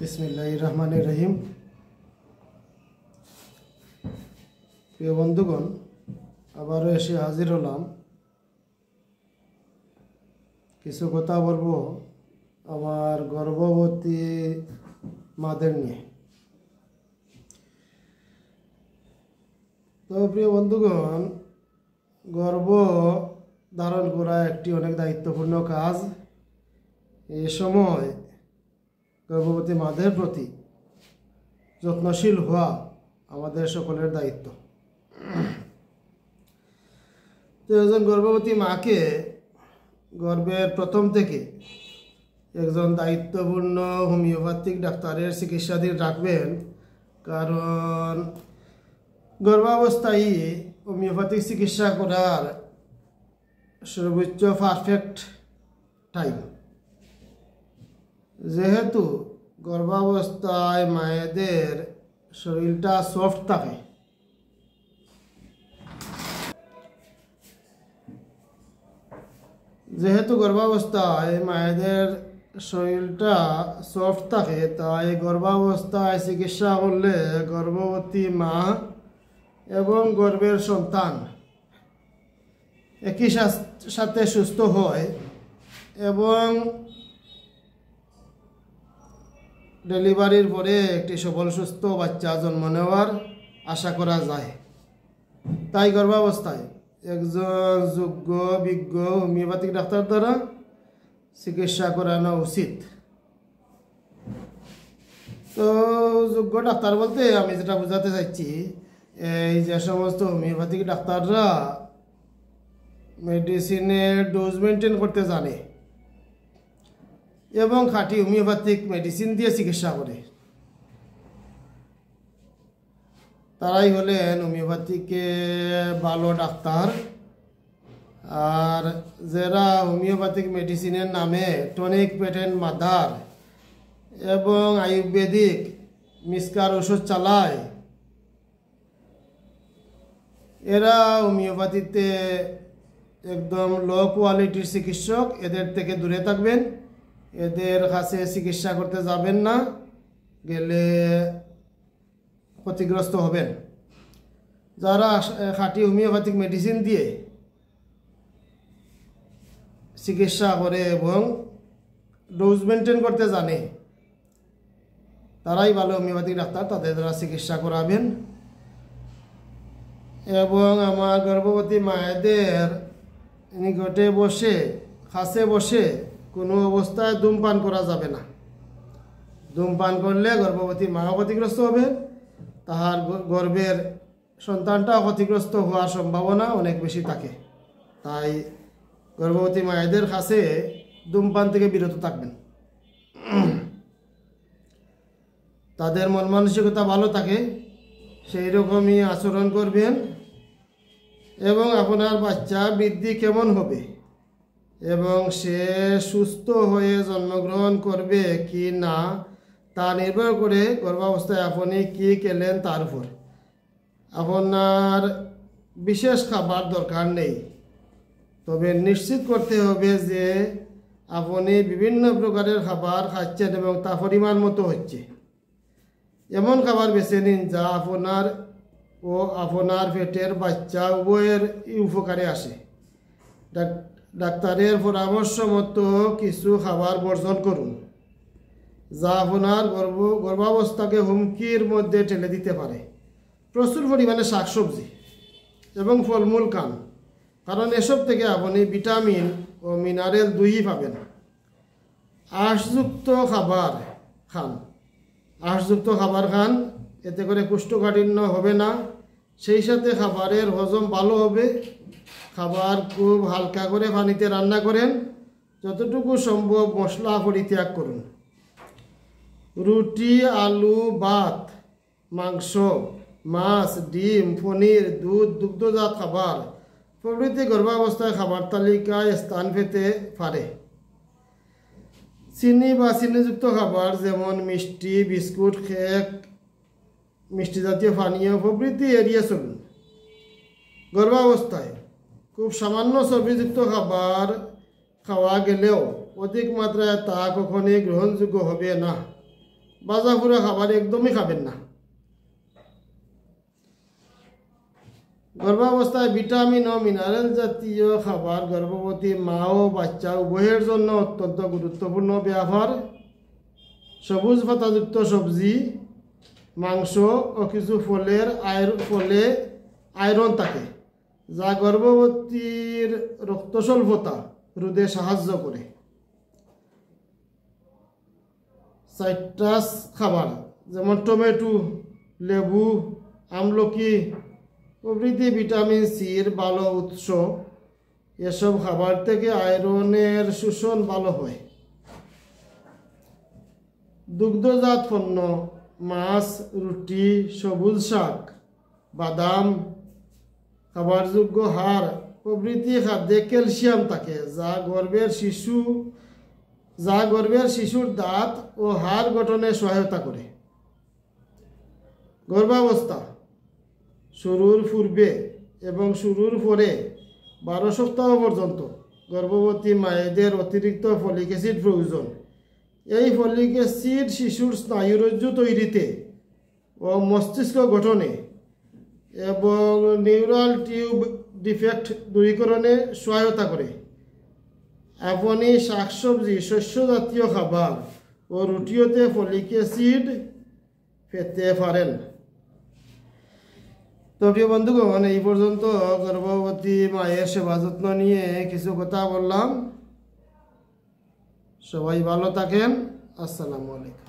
বিসমিল্লাহির রহমানির রহিম। প্রিয় বন্ধুগণ, আবারও এসে হাজির হলাম। কিছু কথা বলবো আমার গর্ভবতী মাদের নিয়ে। তো প্রিয় বন্ধুগণ, গর্ভ ধারণ করা একটি অনেক দায়িত্বপূর্ণ কাজ। এই সময় গর্ভবতী মাদের প্রতি যত্নশীল হওয়া আমাদের সকলের দায়িত্ব। তো একজন গর্ভবতী মাকে গর্ভের প্রথম থেকে একজন দায়িত্বপূর্ণ হোমিওপ্যাথিক ডাক্তারের চিকিৎসাধীন রাখবেন, কারণ গর্ভাবস্থায় হোমিওপ্যাথিক চিকিৎসা করার সর্বোচ্চ পারফেক্ট টাইম। যেহেতু গর্ভাবস্থায় মায়েদের শরীরটা সফট থাকে, তাই গর্ভাবস্থায় চিকিৎসা করলে গর্ভবতী মা এবং গর্ভের সন্তান একই সাথে সুস্থ হয় এবং ডেলিভারির পরে একটি সবল সুস্থ বাচ্চা জন্ম নেওয়ার আশা করা যায়। তাই গর্ভাবস্থায় একজন যোগ্য বিজ্ঞ হোমিওপ্যাথিক ডাক্তার দ্বারা চিকিৎসা করানো উচিত। তো যোগ্য ডাক্তার বলতে আমি যেটা বোঝাতে চাইছি, এই যে সমস্ত হোমিওপ্যাথিক ডাক্তাররা মেডিসিনের ডোজ মেনটেন করতে জানে এবং খাঁটি হোমিওপ্যাথিক মেডিসিন দিয়ে চিকিৎসা করে, তারাই হলেন হোমিওপ্যাথিকে ভালো ডাক্তার। আর যারা হোমিওপ্যাথিক মেডিসিনের নামে টনিক, পেটেন্ট, মাদার এবং আয়ুর্বেদিক মিসকার ওষুধ চালায়, এরা হোমিওপ্যাথিতে একদম লো কোয়ালিটির চিকিৎসক। এদের থেকে দূরে থাকবেন, এদের কাছে চিকিৎসা করতে যাবেন না, গেলে ক্ষতিগ্রস্ত হবেন। যারা খাঁটি হোমিওপ্যাথিক মেডিসিন দিয়ে চিকিৎসা করে এবং ডোজ মেনটেন করতে জানে, তারাই ভালো হোমিওপ্যাথিক ডাক্তার, তাদের দ্বারা চিকিৎসা করাবেন। এবং আমার গর্ভবতী মায়েদের নিকটে বসে, কাছে বসে কোনো অবস্থায় ধূমপান করা যাবে না। ধূমপান করলে গর্ভবতী মাও ক্ষতিগ্রস্ত হবে, তাহার গর্ভের সন্তানটাও ক্ষতিগ্রস্ত হওয়ার সম্ভাবনা অনেক বেশি থাকে। তাই গর্ভবতী মায়েদের কাছে ধূমপান থেকে বিরত থাকবেন। তাদের মন মানসিকতা ভালো থাকে, সেই রকমই আচরণ করবেন। এবং আপনার বাচ্চা বৃদ্ধি কেমন হবে এবং সে সুস্থ হয়ে জন্মগ্রহণ করবে কি না, তা নির্ভর করে গর্ভাবস্থায় আপনি কী খেলেন তার উপর। আপনার বিশেষ খাবার দরকার নেই, তবে নিশ্চিত করতে হবে যে আপনি বিভিন্ন প্রকারের খাবার খাচ্ছেন এবং তা পরিমাণ মতো হচ্ছে। এমন খাবার বেছে নিন যা আপনার ও আপনার পেটের বাচ্চা উভয়ের উপকারে আসে। ডাক্তারের পরামর্শ মতো কিছু খাবার বর্জন করুন যা আপনার গর্ভাবস্থাকে হুমকির মধ্যে ঠেলে দিতে পারে। প্রচুর পরিমাণে শাকসবজি এবং ফলমূল খান, কারণ এসব থেকে আপনি ভিটামিন ও মিনারেল দুইই পাবেন। আঁশযুক্ত খাবার খান, এতে করে কোষ্ঠকাঠিন্য হবে না, সেই সাথে খাবারের হজম ভালো হবে। খাবার খুব হালকা করে পানিতে রান্না করেন, যতটুকু সম্ভব মশলা পরিত্যাগ করুন। রুটি, আলু, ভাত, মাংস, মাছ, ডিম, পনির, দুধ, দুগ্ধজাত খাবার প্রভৃতি গর্ভাবস্থায় খাবার তালিকায় স্থান পেতে পারে। চিনি বা চিনিযুক্ত খাবার যেমন মিষ্টি, বিস্কুট, কেক, মিষ্টি জাতীয় পানীয় প্রভৃতি এড়িয়ে চলুন। গর্ভাবস্থায় খুব সামান্য চর্বিযুক্ত খাবার খাওয়া গেলেও অধিক মাত্রায় তা কখনোই গ্রহণযোগ্য হবে না। ভাজা পুরা খাবার একদমই খাবেন না। গর্ভাবস্থায় ভিটামিন ও মিনারেল জাতীয় খাবার গর্ভবতী মা ও বাচ্চা উভয়ের জন্য অত্যন্ত গুরুত্বপূর্ণ ব্যাপার। সবুজ পাতাযুক্ত সবজি, মাংস ও কিছু ফলে আয়রন থাকে, যা গর্ভবতীর রক্ত স্বল্পতা রোধে সাহায্য করে। সাইট্রাস খাবার যেমন টমেটো, লেবু, আমলকি প্রভৃতি ভিটামিন সির ভালো উৎস। এসব খাবার থেকে আয়রনের শোষণ ভালো হয়। দুগ্ধজাত পণ্য, মাছ, রুটি, সবুজ শাক, বাদাম, খাবারযোগ্য হাড় প্রভৃতি খাদ্যে ক্যালসিয়াম থাকে, যা গর্ভের শিশুর দাঁত ও হাড় গঠনে সহায়তা করে। গর্ভাবস্থা শুরুর পূর্বে এবং শুরুর পরে 12 সপ্তাহ পর্যন্ত গর্ভবতী মায়েদের অতিরিক্ত ফলিক অ্যাসিড প্রয়োজন। এই ফলিক অ্যাসিড শিশুর স্নায়ুরজ্জু তৈরিতে ও মস্তিষ্ক গঠনে এবং নিউরাল টিউব ডিফেক্ট দূরীকরণে সহায়তা করে। আপনি শাকসবজি, শস্য জাতীয় খাবার ও রুটিতে ফলিক অ্যাসিড পেতে পারেন। তো প্রিয় বন্ধুগণ, এই পর্যন্ত গর্ভবতী মায়ের সেবা যত্ন নিয়ে কিছু কথা বললাম। সবাই ভালো থাকেন। আসসালামু আলাইকুম।